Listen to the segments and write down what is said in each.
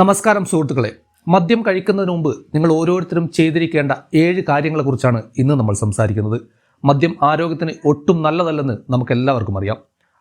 നമസ്കാരം സുഹൃത്തുക്കളെ, മദ്യം കഴിക്കുന്നതിന് മുമ്പ് നിങ്ങൾ ഓരോരുത്തരും ചെയ്തിരിക്കേണ്ട 7 കാര്യങ്ങളെക്കുറിച്ചാണ് ഇന്ന് നമ്മൾ സംസാരിക്കുന്നത്. മദ്യം ആരോഗ്യത്തിന് ഒട്ടും നല്ലതല്ലെന്ന് നമുക്കെല്ലാവർക്കും അറിയാം.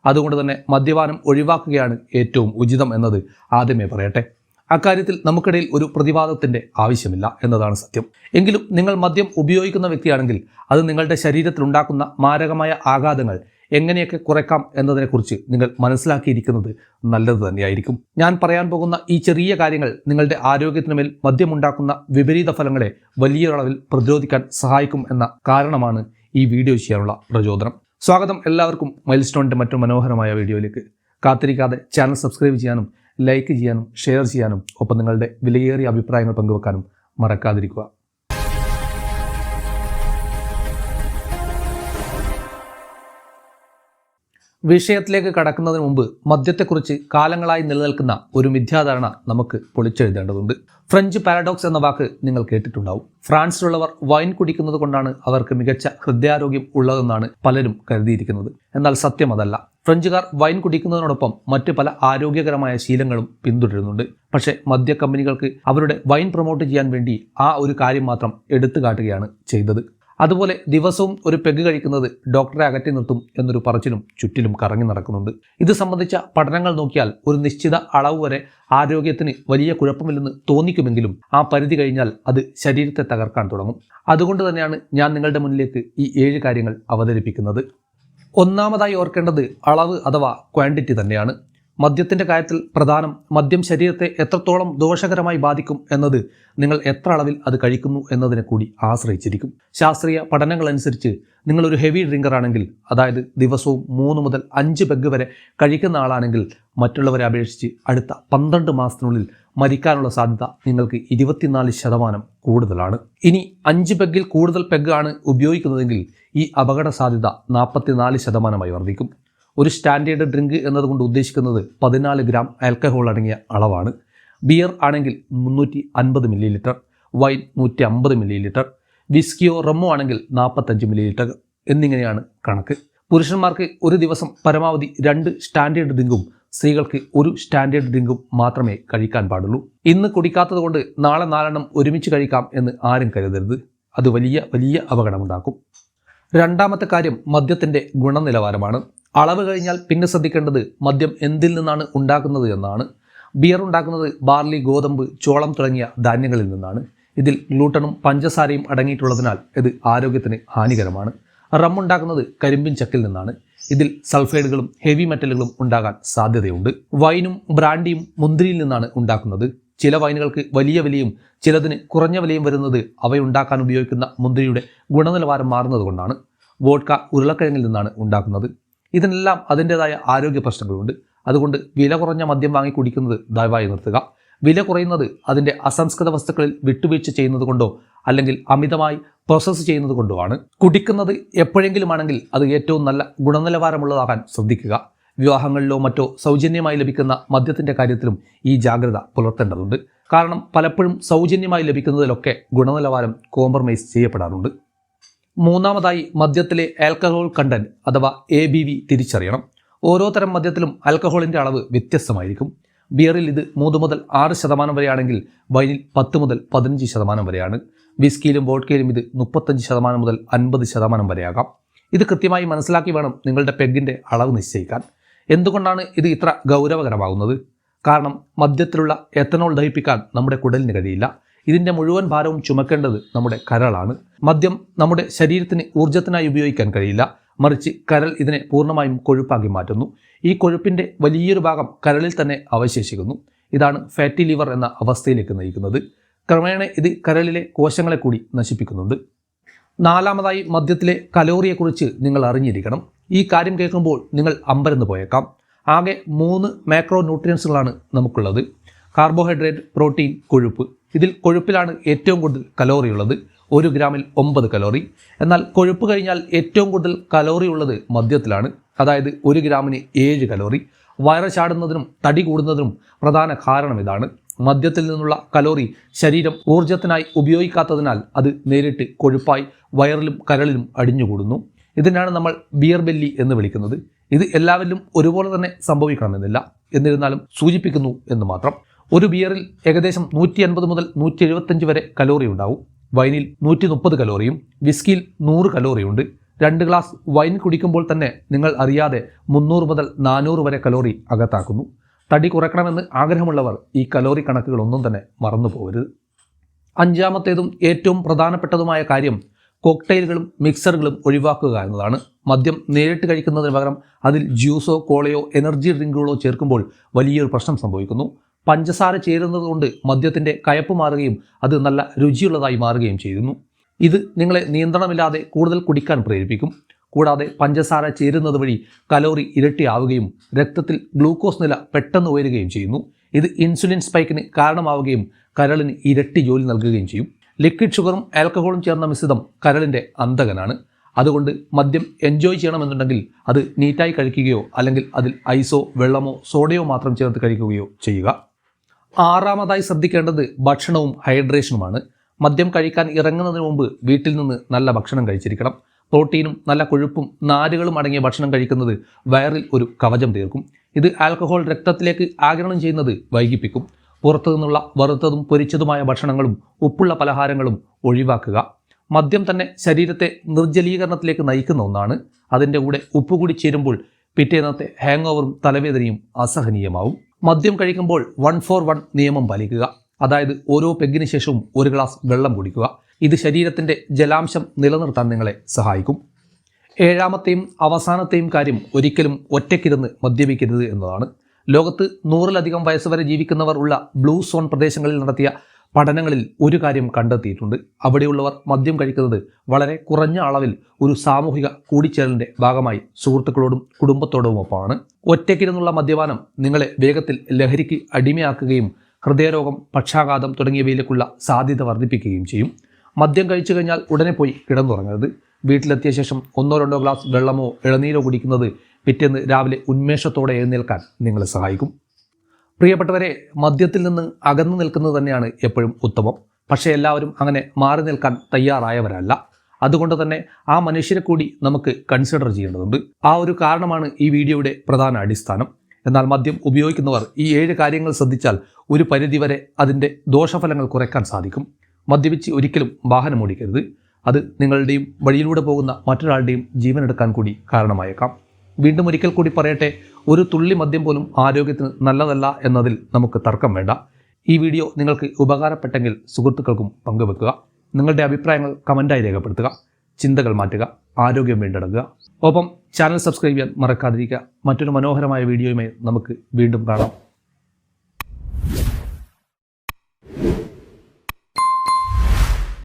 അതുകൊണ്ട് തന്നെ മദ്യപാനം ഒഴിവാക്കുകയാണ് ഏറ്റവും ഉചിതം എന്നത് ആദ്യമേ പറയട്ടെ. അക്കാര്യത്തിൽ നമുക്കിടയിൽ ഒരു പ്രതിവാദത്തിൻ്റെ ആവശ്യമില്ല എന്നതാണ് സത്യം. എങ്കിലും നിങ്ങൾ മദ്യം ഉപയോഗിക്കുന്ന വ്യക്തിയാണെങ്കിൽ അത് നിങ്ങളുടെ ശരീരത്തിലുണ്ടാക്കുന്ന മാരകമായ ആഘാതങ്ങൾ എങ്ങനെയൊക്കെ കുറയ്ക്കാം എന്നതിനെക്കുറിച്ച് നിങ്ങൾ മനസ്സിലാക്കിയിരിക്കുന്നത് നല്ലത് തന്നെയായിരിക്കും. ഞാൻ പറയാൻ പോകുന്ന ഈ ചെറിയ കാര്യങ്ങൾ നിങ്ങളുടെ ആരോഗ്യത്തിനുമേൽ മദ്യമുണ്ടാക്കുന്ന വിപരീത ഫലങ്ങളെ വലിയൊരളവിൽ പ്രതിരോധിക്കാൻ സഹായിക്കും എന്ന കാരണമാണ് ഈ വീഡിയോ ചെയ്യാനുള്ള പ്രചോദനം. സ്വാഗതം എല്ലാവർക്കും മൈൽസ്റ്റോണിൻ്റെ മറ്റു മനോഹരമായ വീഡിയോയിലേക്ക്. കാത്തിരിക്കാതെ ചാനൽ സബ്സ്ക്രൈബ് ചെയ്യാനും ലൈക്ക് ചെയ്യാനും ഷെയർ ചെയ്യാനും ഒപ്പം നിങ്ങളുടെ വിലയേറിയ അഭിപ്രായങ്ങൾ പങ്കുവെക്കാനും മറക്കാതിരിക്കുക. വിഷയത്തിലേക്ക് കടക്കുന്നതിന് മുമ്പ് മദ്യത്തെക്കുറിച്ച് കാലങ്ങളായി നിലനിൽക്കുന്ന ഒരു മിഥ്യാധാരണ നമുക്ക് പൊളിച്ചെഴുതേണ്ടതുണ്ട്. ഫ്രഞ്ച് പാരഡോക്സ് എന്ന വാക്ക് നിങ്ങൾ കേട്ടിട്ടുണ്ടാവും. ഫ്രാൻസിലുള്ളവർ വൈൻ കുടിക്കുന്നത് കൊണ്ടാണ് അവർക്ക് മികച്ച ഹൃദയാരോഗ്യം ഉള്ളതെന്നാണ് പലരും കരുതിയിരിക്കുന്നത്. എന്നാൽ സത്യം അതല്ല. ഫ്രഞ്ചുകാർ വൈൻ കുടിക്കുന്നതിനോടൊപ്പം മറ്റ് പല ആരോഗ്യകരമായ ശീലങ്ങളും പിന്തുടരുന്നുണ്ട്. പക്ഷേ മദ്യ കമ്പനികൾക്ക് അവരുടെ വൈൻ പ്രൊമോട്ട് ചെയ്യാൻ വേണ്ടി ആ ഒരു കാര്യം മാത്രം എടുത്തു കാട്ടുകയാണ് ചെയ്തത്. അതുപോലെ ദിവസവും ഒരു പെഗ് കഴിക്കുന്നത് ഡോക്ടറെ അകറ്റി നിർത്തും എന്നൊരു പറച്ചിലും ചുറ്റിലും കറങ്ങി നടക്കുന്നുണ്ട്. ഇത് സംബന്ധിച്ച പഠനങ്ങൾ നോക്കിയാൽ ഒരു നിശ്ചിത അളവ് വരെ ആരോഗ്യത്തിന് വലിയ കുഴപ്പമില്ലെന്ന് തോന്നിക്കുമെങ്കിലും ആ പരിധി കഴിഞ്ഞാൽ അത് ശരീരത്തെ തകർക്കാൻ തുടങ്ങും. അതുകൊണ്ട് തന്നെയാണ് ഞാൻ നിങ്ങളുടെ മുന്നിലേക്ക് ഈ 7 കാര്യങ്ങൾ അവതരിപ്പിക്കുന്നത്. ഒന്നാമതായി ഓർക്കേണ്ടത് അളവ് അഥവാ ക്വാണ്ടിറ്റി തന്നെയാണ്. മദ്യത്തിൻ്റെ കാര്യത്തിൽ പ്രധാനം മദ്യം ശരീരത്തെ എത്രത്തോളം ദോഷകരമായി ബാധിക്കും എന്നത് നിങ്ങൾ എത്ര അളവിൽ അത് കഴിക്കുന്നു എന്നതിനെ കൂടി ആശ്രയിച്ചിരിക്കും. ശാസ്ത്രീയ പഠനങ്ങൾ അനുസരിച്ച് നിങ്ങളൊരു ഹെവി ഡ്രിങ്കർ ആണെങ്കിൽ, അതായത് ദിവസവും 3 മുതൽ 5 പെഗ് വരെ കഴിക്കുന്ന ആളാണെങ്കിൽ മറ്റുള്ളവരെ അപേക്ഷിച്ച് അടുത്ത 12 മാസത്തിനുള്ളിൽ മരിക്കാനുള്ള സാധ്യത നിങ്ങൾക്ക് 24% കൂടുതലാണ്. ഇനി 5 പെഗ്ഗിൽ കൂടുതൽ പെഗ് ആണ് ഉപയോഗിക്കുന്നതെങ്കിൽ ഈ അപകട സാധ്യത 44% വർദ്ധിക്കും. ഒരു സ്റ്റാൻഡേർഡ് ഡ്രിങ്ക് എന്നതുകൊണ്ട് ഉദ്ദേശിക്കുന്നത് 14 ഗ്രാം ആൽക്കഹോൾ അടങ്ങിയ അളവാണ്. ബിയർ ആണെങ്കിൽ 350 millilitre, wine 150 millilitre, വിസ്കിയോ റമ്മോ ആണെങ്കിൽ 45 മില്ലി ലിറ്റർ എന്നിങ്ങനെയാണ് കണക്ക്. പുരുഷന്മാർക്ക് ഒരു ദിവസം പരമാവധി 2 സ്റ്റാൻഡേർഡ് ഡ്രിങ്കും സ്ത്രീകൾക്ക് 1 സ്റ്റാൻഡേർഡ് ഡ്രിങ്കും മാത്രമേ കഴിക്കാൻ പാടുള്ളൂ. ഇന്ന് കുടിക്കാത്തത് കൊണ്ട് നാളെ 4 ഒരുമിച്ച് കഴിക്കാം എന്ന് ആരും കരുതരുത്. അത് വലിയ അപകടമുണ്ടാക്കും. രണ്ടാമത്തെ കാര്യം മദ്യത്തിൻ്റെ ഗുണനിലവാരമാണ്. അളവ് കഴിഞ്ഞാൽ പിന്നെ ശ്രദ്ധിക്കേണ്ടത് മദ്യം എന്തിൽ നിന്നാണ് ഉണ്ടാക്കുന്നത് എന്നാണ്. ബിയർ ഉണ്ടാക്കുന്നത് ബാർലി, ഗോതമ്പ്, ചോളം തുടങ്ങിയ ധാന്യങ്ങളിൽ നിന്നാണ്. ഇതിൽ ഗ്ലൂട്ടനും പഞ്ചസാരയും അടങ്ങിയിട്ടുള്ളതിനാൽ ഇത് ആരോഗ്യത്തിന് ഹാനികരമാണ്. റം ഉണ്ടാക്കുന്നത് കരിമ്പിൻ ചക്കിൽ നിന്നാണ്. ഇതിൽ സൾഫൈഡുകളും ഹെവി മെറ്റലുകളും ഉണ്ടാകാൻ സാധ്യതയുണ്ട്. വൈനും ബ്രാൻഡിയും മുന്തിരിയിൽ നിന്നാണ് ഉണ്ടാക്കുന്നത്. ചില വൈനുകൾക്ക് വലിയ വിലയും ചിലതിന് കുറഞ്ഞ വിലയും വരുന്നത് അവയുണ്ടാക്കാൻ ഉപയോഗിക്കുന്ന മുന്തിരിയുടെ ഗുണനിലവാരം മാറുന്നതുകൊണ്ടാണ്. വോഡ്ക ഉരുളക്കിഴങ്ങിൽ നിന്നാണ് ഉണ്ടാക്കുന്നത്. ഇതിനെല്ലാം അതിൻ്റെതായ ആരോഗ്യ പ്രശ്നങ്ങളുണ്ട്. അതുകൊണ്ട് വില കുറഞ്ഞ മദ്യം വാങ്ങി കുടിക്കുന്നത് ദയവായി നിർത്തുക. വില കുറയുന്നത് അതിൻ്റെ അസംസ്കൃത വസ്തുക്കളിൽ വിട്ടുവീഴ്ച ചെയ്യുന്നത് കൊണ്ടോ അല്ലെങ്കിൽ അമിതമായി പ്രോസസ്സ് ചെയ്യുന്നത് കൊണ്ടോ ആണ്. കുടിക്കുന്നത് എപ്പോഴെങ്കിലുമാണെങ്കിൽ അത് ഏറ്റവും നല്ല ഗുണനിലവാരമുള്ളതാകാൻ ശ്രദ്ധിക്കുക. വിവാഹങ്ങളിലോ മറ്റോ സൗജന്യമായി ലഭിക്കുന്ന മദ്യത്തിൻ്റെ കാര്യത്തിലും ഈ ജാഗ്രത പുലർത്തേണ്ടതുണ്ട്. കാരണം പലപ്പോഴും സൗജന്യമായി ലഭിക്കുന്നതിലൊക്കെ ഗുണനിലവാരം കോംപ്രമൈസ് ചെയ്യപ്പെടാറുണ്ട്. മൂന്നാമതായി മദ്യത്തിലെ ആൽക്കഹോൾ കണ്ടന്റ് അഥവാ ABV തിരിച്ചറിയണം. ഓരോ തരം മദ്യത്തിലും ആൽക്കഹോളിൻ്റെ അളവ് വ്യത്യസ്തമായിരിക്കും. ബിയറിൽ ഇത് 3 മുതൽ 6% വരെയാണെങ്കിൽ വൈനിൽ 10 മുതൽ 15% വരെയാണ്. വിസ്കിയിലും വോഡ്കയിലും ഇത് 35% മുതൽ 50% വരെയാകാം. ഇത് കൃത്യമായി മനസ്സിലാക്കി വേണം നിങ്ങളുടെ പെഗിൻ്റെ അളവ് നിശ്ചയിക്കാൻ. എന്തുകൊണ്ടാണ് ഇത് ഇത്ര ഗൗരവകരമാകുന്നത്? കാരണം മദ്യത്തിലുള്ള എത്തനോൾ ദഹിപ്പിക്കാൻ നമ്മുടെ കുടലിന് കഴിയില്ല. ഇതിൻ്റെ മുഴുവൻ ഭാരവും ചുമക്കേണ്ടത് നമ്മുടെ കരളാണ്. മദ്യം നമ്മുടെ ശരീരത്തിന് ഊർജ്ജത്തിനായി ഉപയോഗിക്കാൻ കഴിയില്ല. മറിച്ച് കരൾ ഇതിനെ പൂർണ്ണമായും കൊഴുപ്പാക്കി മാറ്റുന്നു. ഈ കൊഴുപ്പിൻ്റെ വലിയൊരു ഭാഗം കരളിൽ തന്നെ അവശേഷിക്കുന്നു. ഇതാണ് ഫാറ്റി ലിവർ എന്ന അവസ്ഥയിലേക്ക് നയിക്കുന്നത്. ക്രമേണ ഇത് കരളിലെ കോശങ്ങളെ കൂടി നശിപ്പിക്കുന്നുണ്ട്. നാലാമതായി മദ്യത്തിലെ കലോറിയെക്കുറിച്ച് നിങ്ങൾ അറിഞ്ഞിരിക്കണം. ഈ കാര്യം കേൾക്കുമ്പോൾ നിങ്ങൾ അമ്പരന്ന് പോയേക്കാം. ആകെ 3 മാക്രോ ന്യൂട്രിയൻസുകളാണ് നമുക്കുള്ളത്: കാർബോഹൈഡ്രേറ്റ്, പ്രോട്ടീൻ, കൊഴുപ്പ്. ഇതിൽ കൊഴുപ്പിലാണ് ഏറ്റവും കൂടുതൽ കലോറി ഉള്ളത്. 1 ഗ്രാമിൽ 9 കലോറി. എന്നാൽ കൊഴുപ്പ് കഴിഞ്ഞാൽ ഏറ്റവും കൂടുതൽ കലോറി ഉള്ളത് മദ്യത്തിലാണ്. അതായത് 1 ഗ്രാമിന് 7 കലോറി. വയറ് ചാടുന്നതിനും തടി കൂടുന്നതിനും പ്രധാന കാരണം ഇതാണ്. മദ്യത്തിൽ നിന്നുള്ള കലോറി ശരീരം ഊർജ്ജത്തിനായി ഉപയോഗിക്കാത്തതിനാൽ അത് നേരിട്ട് കൊഴുപ്പായി വയറിലും കരളിലും അടിഞ്ഞുകൂടുന്നു. ഇതിനാണ് നമ്മൾ ബിയർ ബെല്ലി എന്ന് വിളിക്കുന്നത്. ഇത് എല്ലാവരിലും ഒരുപോലെ തന്നെ സംഭവിക്കണമെന്നില്ല, എന്നിരുന്നാലും സൂചിപ്പിക്കുന്നു എന്ന് മാത്രം. ഒരു ബിയറിൽ ഏകദേശം 150 മുതൽ 175 വരെ കലോറി ഉണ്ടാവും. വൈനിൽ 130 കലോറിയും വിസ്കിയിൽ 100 കലോറിയുണ്ട്. 2 ഗ്ലാസ് വൈൻ കുടിക്കുമ്പോൾ തന്നെ നിങ്ങൾ അറിയാതെ 300 മുതൽ 400 വരെ കലോറി അകത്താക്കുന്നു. തടി കുറയ്ക്കണമെന്ന് ആഗ്രഹമുള്ളവർ ഈ കലോറി കണക്കുകളൊന്നും തന്നെ മറന്നു പോകരുത്. അഞ്ചാമത്തേതും ഏറ്റവും പ്രധാനപ്പെട്ടതുമായ കാര്യം കോക്ടെയിലുകളും മിക്സറുകളും ഒഴിവാക്കുക എന്നതാണ്. മദ്യം നേരിട്ട് കഴിക്കുന്നതിന് പകരം അതിൽ ജ്യൂസോ കോളയോ എനർജി ഡ്രിങ്കുകളോ ചേർക്കുമ്പോൾ വലിയൊരു പ്രശ്നം സംഭവിക്കുന്നു. പഞ്ചസാര ചേരുന്നത് കൊണ്ട് മദ്യത്തിൻ്റെ കയപ്പ് മാറുകയും അത് നല്ല രുചിയുള്ളതായി മാറുകയും ചെയ്യുന്നു. ഇത് നിങ്ങളെ നിയന്ത്രണമില്ലാതെ കൂടുതൽ കുടിക്കാൻ പ്രേരിപ്പിക്കും. കൂടാതെ പഞ്ചസാര ചേരുന്നത് വഴി കലോറി ഇരട്ടിയാവുകയും രക്തത്തിൽ ഗ്ലൂക്കോസ് നില പെട്ടെന്ന് ഉയരുകയും ചെയ്യുന്നു. ഇത് ഇൻസുലിൻ സ്പൈക്കിന് കാരണമാവുകയും കരളിന് ഇരട്ടി ജോലി നൽകുകയും ചെയ്യും. ലിക്വിഡ് ഷുഗറും ആൽക്കഹോളും ചേർന്ന മിശ്രിതം കരളിൻ്റെ അന്തകനാണ്. അതുകൊണ്ട് മദ്യം എൻജോയ് ചെയ്യണമെന്നുണ്ടെങ്കിൽ അത് നീറ്റായി കഴിക്കുകയോ അല്ലെങ്കിൽ അതിൽ ഐസോ വെള്ളമോ സോഡയോ മാത്രം ചേർത്ത് കഴിക്കുകയോ ചെയ്യുക. ആറാമതായി ശ്രദ്ധിക്കേണ്ടത് ഭക്ഷണവും ഹൈഡ്രേഷനുമാണ്. മദ്യം കഴിക്കാൻ ഇറങ്ങുന്നതിന് മുമ്പ് വീട്ടിൽ നിന്ന് നല്ല ഭക്ഷണം കഴിച്ചിരിക്കണം. പ്രോട്ടീനും നല്ല കൊഴുപ്പും നാരുകളും അടങ്ങിയ ഭക്ഷണം കഴിക്കുന്നത് വയറിൽ ഒരു കവചം തീർക്കും. ഇത് ആൽക്കഹോൾ രക്തത്തിലേക്ക് ആഗിരണം ചെയ്യുന്നത് വൈകിപ്പിക്കും. പുറത്തു നിന്നുള്ള വറുത്തതും പൊരിച്ചതുമായ ഭക്ഷണങ്ങളും ഉപ്പുള്ള പലഹാരങ്ങളും ഒഴിവാക്കുക. മദ്യം തന്നെ ശരീരത്തെ നിർജ്ജലീകരണത്തിലേക്ക് നയിക്കുന്ന ഒന്നാണ്. അതിൻ്റെ കൂടെ ഉപ്പ് കൂടി ചേരുമ്പോൾ പിറ്റേന്നത്തെ ഹാങ് ഓവറും തലവേദനയും അസഹനീയമാവും. മദ്യം കഴിക്കുമ്പോൾ 1-for-1 നിയമം പാലിക്കുക. അതായത് ഓരോ പെഗ്ഗിന് ശേഷവും 1 ഗ്ലാസ് വെള്ളം കുടിക്കുക. ഇത് ശരീരത്തിൻ്റെ ജലാംശം നിലനിർത്താൻ നിങ്ങളെ സഹായിക്കും. ഏഴാമത്തെയും അവസാനത്തെയും കാര്യം ഒരിക്കലും ഒറ്റയ്ക്കിരുന്ന് മദ്യപിക്കരുത് എന്നതാണ്. ലോകത്ത് 100-ലധികം വയസ്സുവരെ ജീവിക്കുന്നവർ ഉള്ള ബ്ലൂ സോൺ പ്രദേശങ്ങളിൽ നടത്തിയ പഠനങ്ങളിൽ ഒരു കാര്യം കണ്ടെത്തിയിട്ടുണ്ട്. അവിടെയുള്ളവർ മദ്യം കഴിക്കുന്നത് വളരെ കുറഞ്ഞ അളവിൽ ഒരു സാമൂഹിക കൂടിച്ചേരലിൻ്റെ ഭാഗമായി സുഹൃത്തുക്കളോടും കുടുംബത്തോടുമൊപ്പമാണ്. ഒറ്റയ്ക്കിരുന്നുള്ള മദ്യപാനം നിങ്ങളെ വേഗത്തിൽ ലഹരിക്ക് അടിമയാക്കുകയും ഹൃദയരോഗം, പക്ഷാഘാതം തുടങ്ങിയവയിലേക്കുള്ള സാധ്യത വർദ്ധിപ്പിക്കുകയും ചെയ്യും. മദ്യം കഴിച്ചു കഴിഞ്ഞാൽ ഉടനെ പോയി കിടന്നുറങ്ങരുത്. വീട്ടിലെത്തിയ ശേഷം 1-2 ഗ്ലാസ് വെള്ളമോ ഇളനീരോ കുടിക്കുന്നത് പിറ്റേന്ന് രാവിലെ ഉന്മേഷത്തോടെ എഴുന്നേൽക്കാൻ നിങ്ങളെ സഹായിക്കും. പ്രിയപ്പെട്ടവരെ, മദ്യത്തിൽ നിന്ന് അകന്നു നിൽക്കുന്നത് തന്നെയാണ് എപ്പോഴും ഉത്തമം. പക്ഷേ എല്ലാവരും അങ്ങനെ മാറി നിൽക്കാൻ തയ്യാറായവരല്ല. അതുകൊണ്ട് തന്നെ ആ മനുഷ്യരെ കൂടി നമുക്ക് കൺസിഡർ ചെയ്യേണ്ടതുണ്ട്. ആ ഒരു കാരണമാണ് ഈ വീഡിയോയുടെ പ്രധാന അടിസ്ഥാനം. എന്നാൽ മദ്യം ഉപയോഗിക്കുന്നവർ ഈ 7 കാര്യങ്ങൾ ശ്രദ്ധിച്ചാൽ ഒരു പരിധിവരെ അതിൻ്റെ ദോഷഫലങ്ങൾ കുറയ്ക്കാൻ സാധിക്കും. മദ്യപിച്ച് ഒരിക്കലും വാഹനം ഓടിക്കരുത്. അത് നിങ്ങളുടെയും വഴിയിലൂടെ പോകുന്ന മറ്റൊരാളുടെയും ജീവനെടുക്കാൻ കൂടി കാരണമായേക്കാം. വീണ്ടും ഒരിക്കൽ കൂടി പറയട്ടെ, ഒരു തുള്ളി മദ്യം പോലും ആരോഗ്യത്തിന് നല്ലതല്ല എന്നതിൽ നമുക്ക് തർക്കം വേണ്ട. ഈ വീഡിയോ നിങ്ങൾക്ക് ഉപകാരപ്പെട്ടെങ്കിൽ സുഹൃത്തുക്കൾക്കും പങ്കുവെക്കുക. നിങ്ങളുടെ അഭിപ്രായങ്ങൾ കമൻറ്റായി രേഖപ്പെടുത്തുക. ചിന്തകൾ മാറ്റുക, ആരോഗ്യം വീണ്ടെടുക്കുക. ഒപ്പം ചാനൽ സബ്സ്ക്രൈബ് ചെയ്യാൻ മറക്കാതിരിക്കുക. മറ്റൊരു മനോഹരമായ വീഡിയോയുമായി നമുക്ക് വീണ്ടും കാണാം.